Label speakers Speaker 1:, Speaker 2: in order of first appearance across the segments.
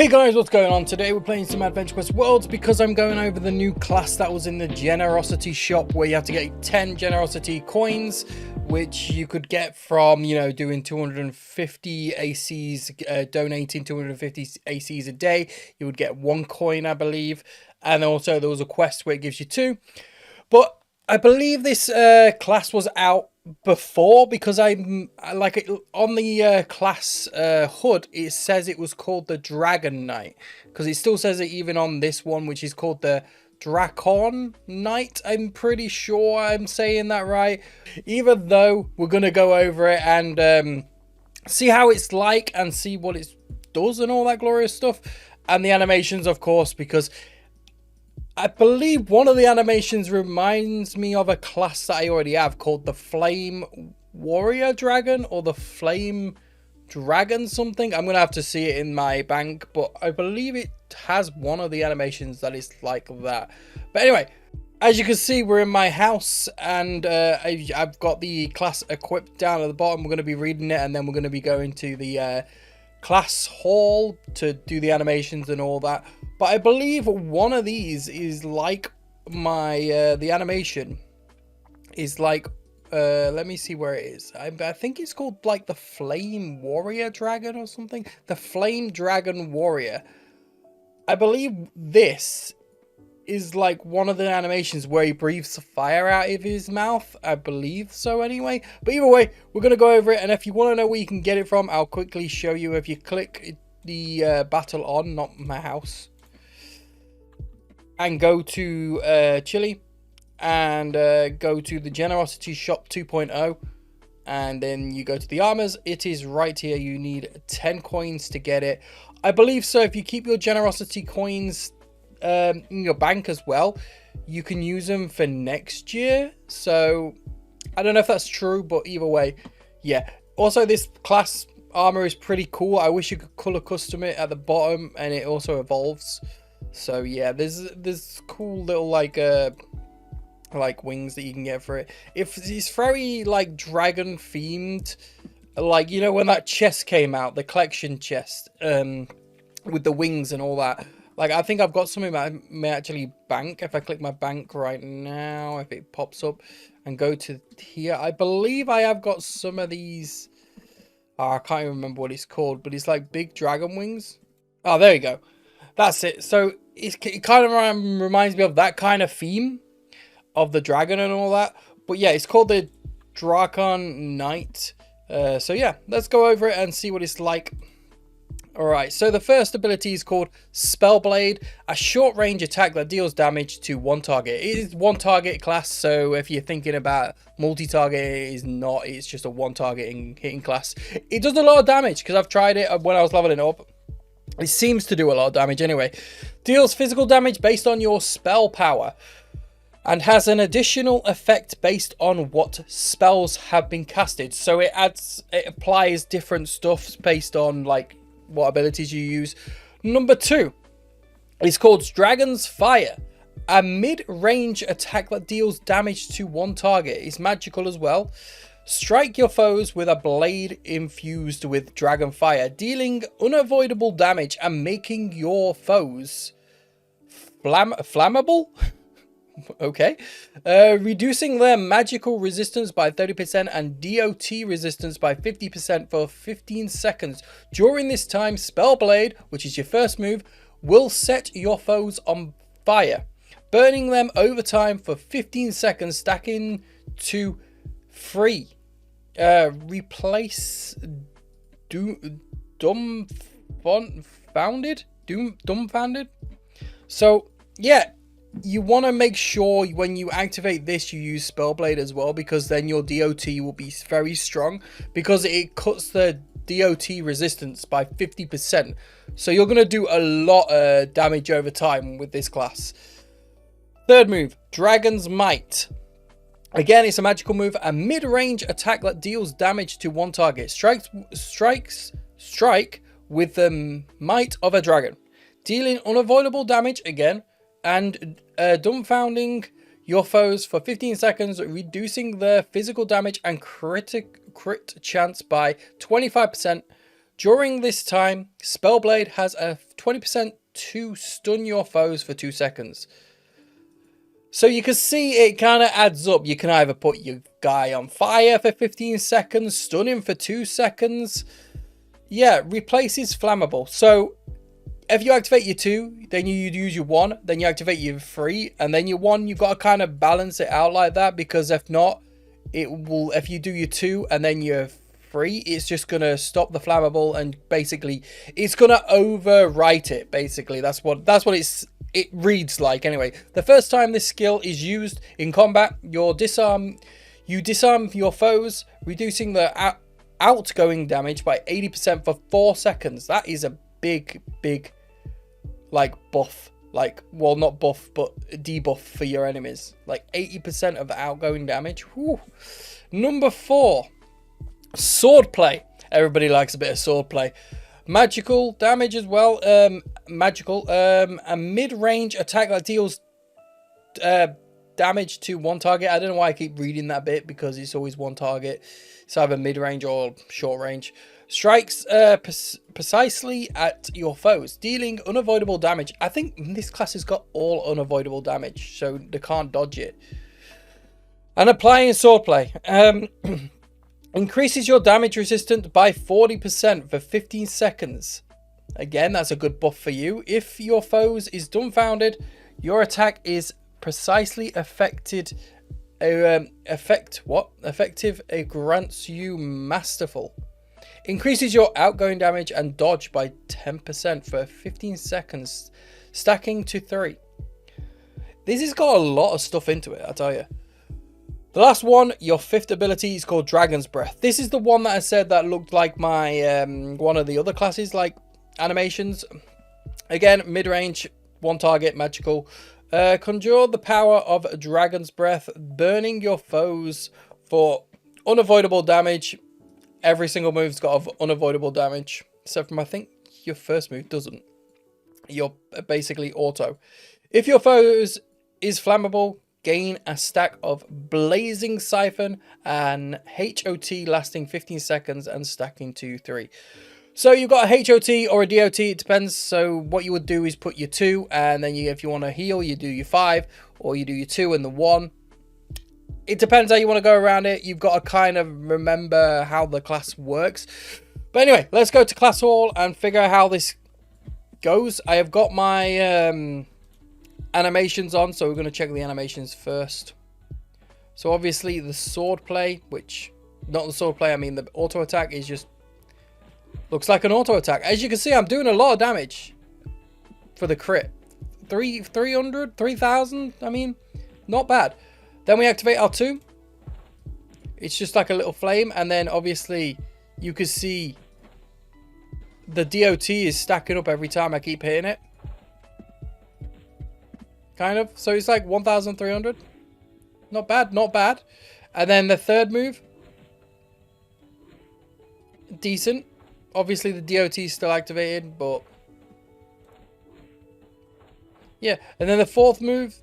Speaker 1: Hey guys, what's going on? Today we're playing some Adventure Quest Worlds because I'm going over the new class that was in the Generosity shop where you have to get 10 Generosity coins, which you could get from, doing 250 ACs, donating 250 ACs a day. You would get 1 coin, I believe. And also there was a quest where it gives you 2. But I believe this class was out before, because I like on the class HUD it says it was called the Dragon Knight, because it still says it even on this one, which is called the Drakkar Knight. I'm pretty sure I'm saying that right. Even though we're gonna go over it and see how it's like and see what it does and all that glorious stuff, and the animations, of course, because I believe one of the animations reminds me of a class that I already have called the Flame Warrior Dragon, or the Flame Dragon something. I'm going to have to see it in my bank, but I believe it has one of the animations that is like that. But anyway, as you can see, we're in my house, and I've got the class equipped down at the bottom. We're going to be reading it, and then we're going to be going to the class hall to do the animations and all that. But I believe one of these is like my the animation is like let me see where it is. I think it's called like the Flame Warrior Dragon or something. The Flame Dragon Warrior. I believe this is like one of the animations where he breathes fire out of his mouth. I believe so anyway. But either way, we're going to go over it. And if you want to know where you can get it from, I'll quickly show you. If you click the battle on, not my house, and go to Chile, and go to the Generosity Shop 2.0, and then you go to the armors. It is right here. You need 10 coins to get it, I believe. So if you keep your Generosity coins in your bank as well, you can use them for next year. So I don't know if that's true, but either way, yeah. Also, this class armor is pretty cool. I wish you could color custom it at the bottom, and it also evolves. So yeah, there's cool little like wings that you can get for it. It's very like dragon themed, like when that chest came out, the collection chest, with the wings and all that. Like, I think I've got something that I may actually bank. If I click my bank right now, if it pops up and go to here, I believe I have got some of these. I can't even remember what it's called, but it's like big dragon wings. Oh, there you go. That's it. So it kind of reminds me of that kind of theme of the dragon and all that. But yeah, it's called the Drakkar Knight. So yeah, let's go over it and see what it's like. Alright, so the first ability is called Spellblade, a short range attack that deals damage to one target. It is one target class, so if you're thinking about multi-target, it is not. It's just a one target hitting class. It does a lot of damage because I've tried it when I was leveling up. It seems to do a lot of damage anyway. Deals physical damage based on your spell power, and has an additional effect based on what spells have been casted. So it applies different stuff based on like what abilities you use. Number 2 is called Dragon's Fire, a mid-range attack that deals damage to one target. It's magical as well. Strike your foes with a blade infused with Dragon Fire, dealing unavoidable damage and making your foes flammable. Okay. Reducing their magical resistance by 30% and DOT resistance by 50% for 15 seconds. During this time, Spellblade, which is your first move, will set your foes on fire, burning them over time for 15 seconds, stacking to 3. Replace dumbfounded. So yeah, you want to make sure when you activate this, you use Spellblade as well, because then your DOT will be very strong, because it cuts the DOT resistance by 50%. So you're going to do a lot of damage over time with this class. Third move, Dragon's Might. Again, it's a magical move, a mid-range attack that deals damage to one target. Strike with the might of a dragon, dealing unavoidable damage again, and dumbfounding your foes for 15 seconds, reducing their physical damage and crit chance by 25%. During this time, Spellblade has a 20% to stun your foes for 2 seconds. So you can see it kind of adds up. You can either put your guy on fire for 15 seconds, stun him for 2 seconds. Yeah, replaces flammable. So if you activate your 2, then you use your 1, then you activate your 3, and then your 1, you've got to kind of balance it out like that, because if not, it will, if you do your 2 and then your 3, it's just going to stop the flammable, and basically it's going to overwrite it. Basically, that's what it reads like. Anyway, the first time this skill is used in combat, you disarm your foes, reducing the outgoing damage by 80% for 4 seconds. That is a big like buff, like, well, not buff but debuff for your enemies, like 80% of the outgoing damage. Whew. Number 4, swordplay. Everybody likes a bit of swordplay. Magical damage as well. A mid-range attack that deals damage to one target. I don't know why I keep reading that bit, because it's always one target. It's either mid-range or short range. Strikes precisely at your foes, dealing unavoidable damage. I think this class has got all unavoidable damage, so they can't dodge it. And applying swordplay. Increases your damage resistance by 40% for 15 seconds. Again, that's a good buff for you. If your foes is dumbfounded, your attack is precisely effective. It grants you masterful. Increases your outgoing damage and dodge by 10% for 15 seconds, stacking to 3. This has got a lot of stuff into it, I tell you. The last one, your 5th ability, is called Dragon's Breath. This is the one that I said that looked like my one of the other classes, like animations. Again, mid-range, one target, magical. Conjure the power of Dragon's Breath, burning your foes for unavoidable damage. Every single move's got unavoidable damage, except from, I think, your first move doesn't. You're basically auto. If your foe is flammable, gain a stack of Blazing Siphon and HOT lasting 15 seconds and stacking to 3. So you've got a HOT or a DOT, it depends. So what you would do is put your 2, and then if you want to heal, you do your 5, or you do your 2 and the 1. It depends how you want to go around it. You've got to kind of remember how the class works. But anyway, let's go to class hall and figure out how this goes. I have got my animations on, so we're going to check the animations first. So obviously the sword play, which, not the sword play, I mean the auto attack, is just, looks like an auto attack. As you can see, I'm doing a lot of damage for the crit. 300, 3,000, I mean, not bad. Then we activate our 2. It's just like a little flame. And then obviously you can see the DOT is stacking up every time I keep hitting it. Kind of. So it's like 1,300. Not bad, not bad. And then the third move. Decent. Obviously the DOT is still activated, but yeah. And then the fourth move.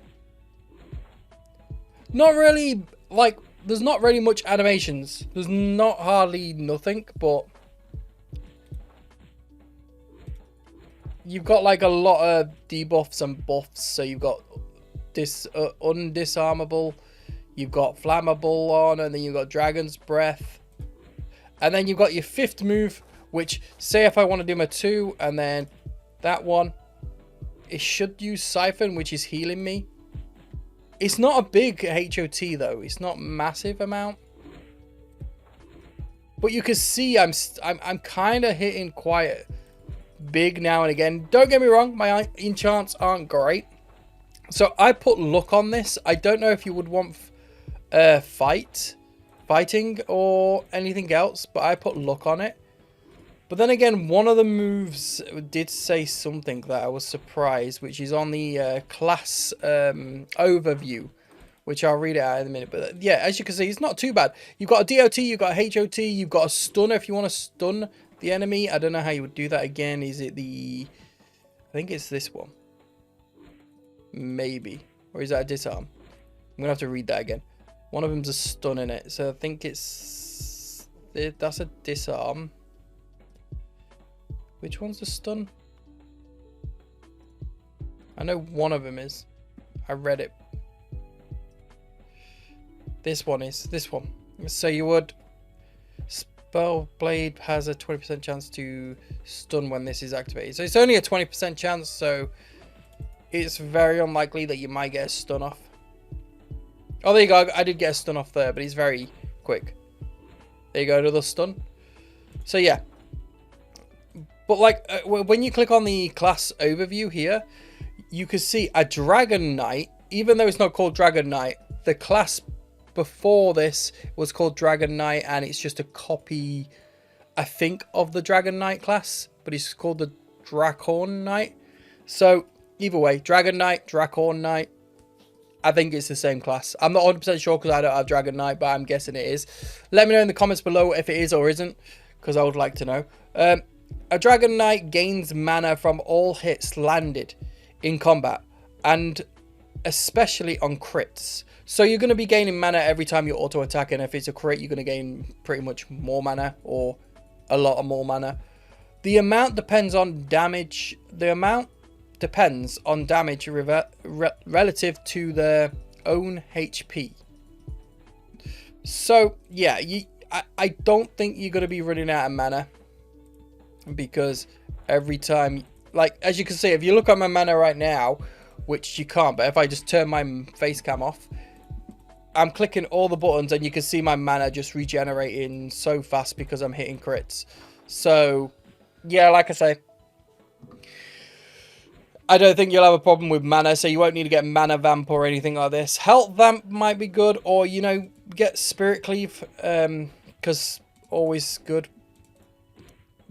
Speaker 1: Not really, like, there's not really much animations. There's not hardly nothing, but you've got like a lot of debuffs and buffs. So you've got this undisarmable, you've got flammable on, and then you've got Dragon's Breath. And then you've got your 5th move, which, say if I want to do my 2 and then that one, it should use Siphon, which is healing me. It's not a big HOT though. It's not massive amount. But you can see I'm kind of hitting quite big now and again. Don't get me wrong, my enchants aren't great. So I put luck on this. I don't know if you would want fighting or anything else, but I put luck on it. But then again, one of the moves did say something that I was surprised, which is on the class overview, which I'll read it out in a minute. But yeah, as you can see, it's not too bad. You've got a DOT, you've got a HOT, you've got a stunner if you want to stun the enemy. I don't know how you would do that again. Is it the... I think it's this one. Maybe. Or is that a disarm? I'm going to have to read that again. One of them's a stun in it. So I think it's... That's a disarm. Which one's the stun? I know one of them is. I read it. This one is. This one. So you would... Spell Blade has a 20% chance to stun when this is activated. So it's only a 20% chance, so it's very unlikely that you might get a stun off. Oh, there you go. I did get a stun off there, but he's very quick. There you go, another stun. So yeah. But like, when you click on the class overview here, you can see a Dragon Knight, even though it's not called Dragon Knight, the class before this was called Dragon Knight, and it's just a copy, I think, of the Dragon Knight class, but it's called the Drakkar Knight. So either way, Dragon Knight, Drakkar Knight, I think it's the same class. I'm not 100% sure because I don't have Dragon Knight, but I'm guessing it is. Let me know in the comments below if it is or isn't, because I would like to know. A Dragon Knight gains mana from all hits landed in combat, and especially on crits. So you're going to be gaining mana every time you auto attack, and if it's a crit, you're going to gain pretty much more mana, or a lot of more mana. The amount depends on damage. The amount depends on damage relative to their own HP. So yeah, I don't think you're going to be running out of mana, because every time, like, as you can see, if you look at my mana right now, which you can't, but if I just turn my face cam off, I'm clicking all the buttons and you can see my mana just regenerating so fast because I'm hitting crits. So yeah, like I say, I don't think you'll have a problem with mana, so you won't need to get mana vamp or anything like this. Health vamp might be good, or, you know, get spirit cleave, because always good.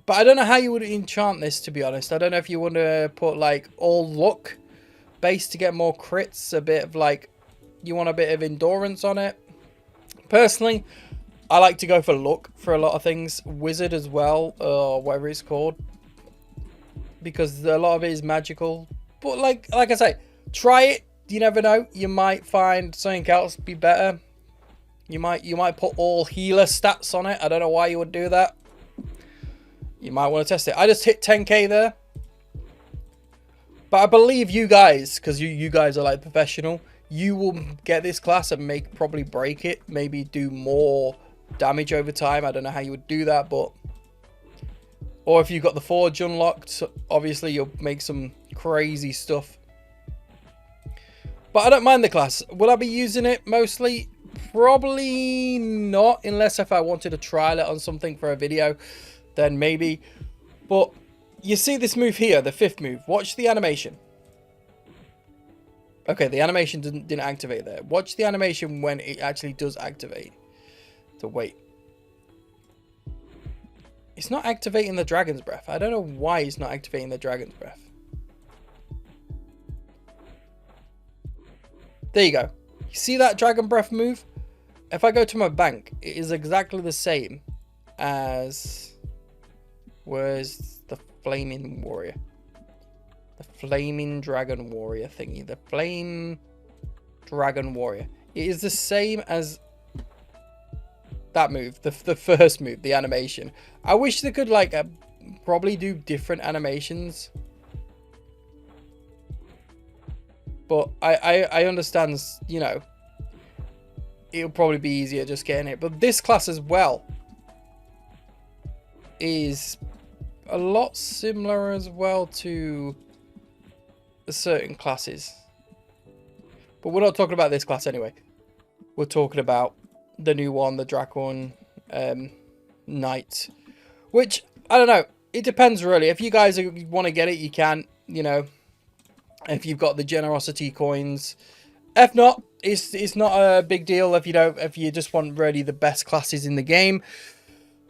Speaker 1: But I don't know how you would enchant this, to be honest. I don't know if you want to put like all luck base to get more crits, a bit of like, you want a bit of endurance on it. Personally, I like to go for luck for a lot of things. Wizard as well, or whatever it's called, because a lot of it is magical. But like I say, try it. You never know. You might find something else be better. You might put all healer stats on it. I don't know why you would do that. You might want to test it. I just hit 10k there. But I believe you guys, because you guys are like professional, you will get this class and probably break it. Maybe do more damage over time. I don't know how you would do that, but... Or if you've got the Forge unlocked, obviously you'll make some crazy stuff. But I don't mind the class. Will I be using it mostly? Probably not, unless if I wanted to trial it on something for a video, then maybe. But you see this move here, the 5th move. Watch the animation. Okay, the animation didn't activate there. Watch the animation when it actually does activate. So wait. It's not activating the Dragon's Breath. I don't know why it's not activating the Dragon's Breath. There you go. You see that Dragon Breath move? If I go to my bank, it is exactly the same as... Where's the Flaming Warrior? The Flaming Dragon Warrior thingy. The Flame Dragon Warrior. It is the same as that move. The first move, the animation. I wish they could like probably do different animations. But I understand, you know, it'll probably be easier just getting it. But this class as well is a lot similar as well to certain classes. But we're not talking about this class anyway. We're talking about the new one, the Drakkar Knight. Which, I don't know. It depends really. If you guys want to get it, you can, you know. If you've got the generosity coins. If not, it's not a big deal. If you just want really the best classes in the game,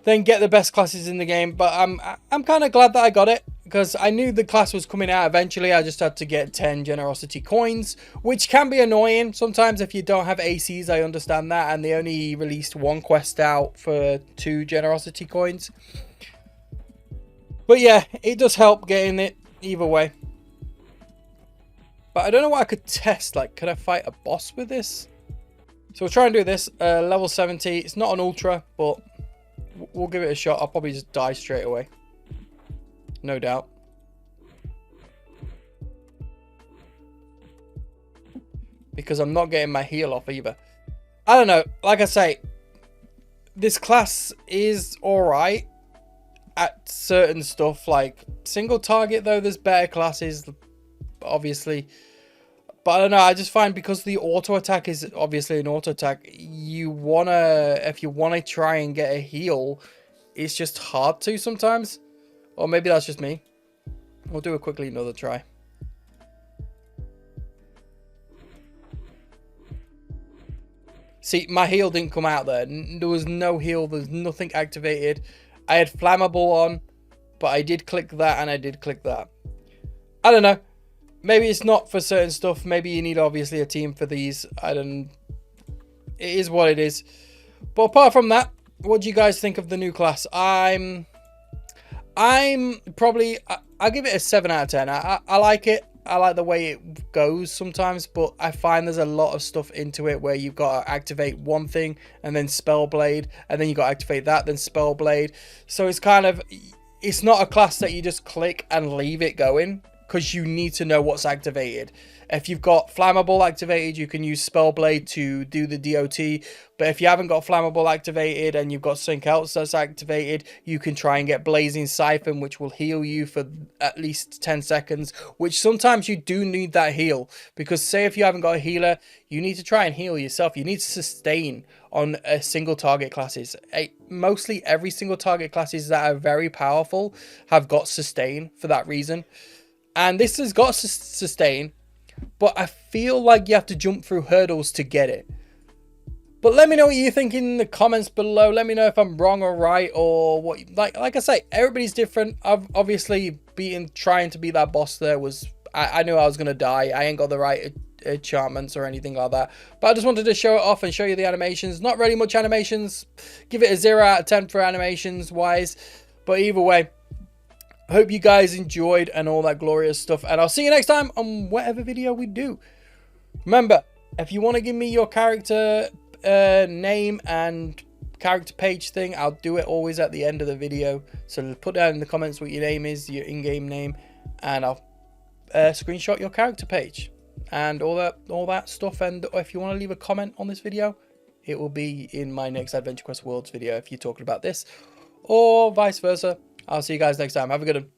Speaker 1: then get the best classes in the game. But I'm kind of glad that I got it, because I knew the class was coming out eventually. I just had to get 10 generosity coins, which can be annoying sometimes if you don't have ACs. I understand that, and they only released one quest out for 2 generosity coins. But yeah, it does help getting it either way. But I don't know what I could test. Like, could I fight a boss with this? So we'll try and do this. Level 70. It's not an ultra, but we'll give it a shot. I'll probably just die straight away. No doubt. because I'm not getting my heal off either. I don't know. Like I say, this class is alright at certain stuff. Like single target though, there's better classes, obviously. But I don't know, I just find because the auto attack is obviously an auto attack, if you wanna try and get a heal, it's just hard to sometimes. Or maybe that's just me. We'll do it quickly, another try. See, my heal didn't come out there. There was no heal. There's nothing activated. I had flammable on, but I did click that and I did click that. I don't know. Maybe it's not for certain stuff. Maybe you need obviously a team for these. It is what it is. But apart from that, what do you guys think of the new class? I'm probably, I'll give it a 7 out of 10. I like it. I like the way it goes sometimes, but I find there's a lot of stuff into it where you've got to activate one thing and then Spellblade, and then you got to activate that, then Spellblade. So it's kind of, it's not a class that you just click and leave it going, because you need to know what's activated. If you've got Flammable activated, you can use Spellblade to do the DOT. But if you haven't got Flammable activated and you've got something else that's activated, you can try and get Blazing Siphon, which will heal you for at least 10 seconds. Which sometimes you do need that heal. Because say if you haven't got a healer, you need to try and heal yourself. You need to sustain on a single target classes. Mostly every single target classes that are very powerful have got sustain for that reason. And this has got sustain, but I feel like you have to jump through hurdles to get it. But let me know what you think in the comments below. Let me know if I'm wrong or right, or what. Like I say, everybody's different. I've obviously trying to be that boss there was, I knew I was gonna die. I ain't got the right enchantments or anything like that. But I just wanted to show it off and show you the animations. Not really much animations. Give it a 0 out of 10 for animations wise. But either way, I hope you guys enjoyed and all that glorious stuff. And I'll see you next time on whatever video we do. Remember, if you want to give me your character name and character page thing, I'll do it always at the end of the video. So put down in the comments what your name is, your in-game name, and I'll screenshot your character page and all that stuff. And if you want to leave a comment on this video, it will be in my next Adventure Quest Worlds video if you're talking about this, or vice versa. I'll see you guys next time. Have a good one.